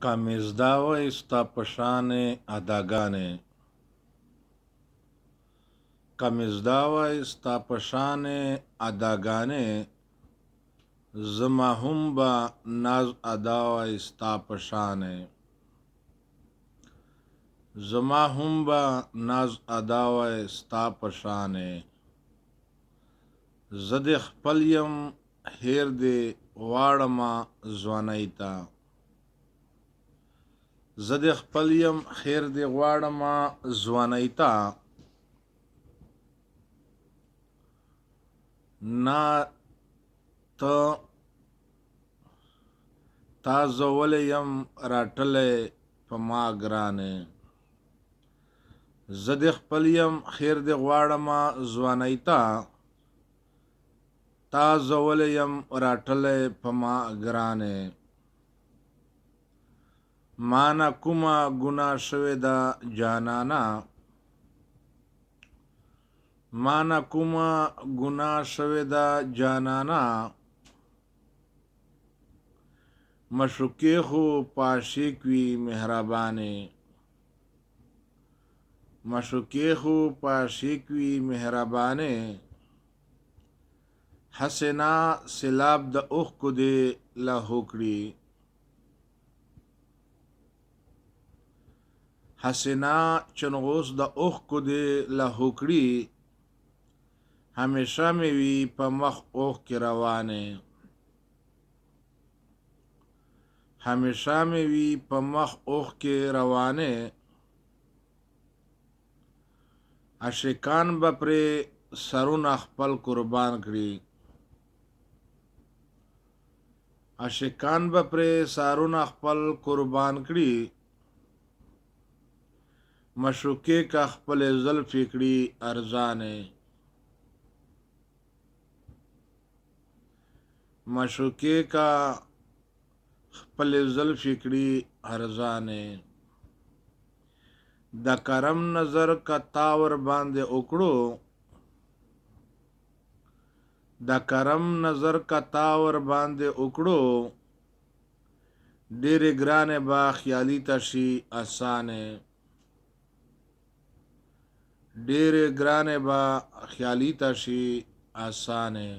کمیزداوی ستا پشان اداګانې کمیزداوی ستا پشان اداګانې زما هم به ناز اداوی ستا پشانې زما هم به ناز اداوی ستا پشانې زه دې خپل یم هیر دې غواړمه ځوانۍ ته زه دې خپل یم خیر دې غواړمه ځوانۍ ته نه ته تا زولی یم راټلی په ما ګرانې زه دې خپل یم خیر دې غواړمه ځوانۍ ته تا زولی یم راټلی په ما ګرانې ما نه کومه ګناه شوې ده جانانه ما نه کومه ګناه شوې ده جانانه مشوکې خو په عاشق وي مهربانې مشوکې خو په عاشق وي مهربانې هسې نه سیلاب د اوښکو دې لاهو کړي هسې نه چنغوس د اوښکو دې لاهو کړي همیشه مې وي په مخ اوښکې روانې همیشه مې وي په مخ اوښکې روانې عاشقان به پرې سرونه خپل قربان کړي عاشقان به پرې سرونه خپل قربان کړي مشوکې کا خپل زلفې کړي ارزانې مشوکې کا خپل زلفې کړي ارزانې د کرم نظر کتا ور باندې وکړو د کرم نظر کتا ور باندې وکړو ډېرې ګرانې به خیالي تشي اسانې ډېرې ګرانې به خیالي تشي اسانې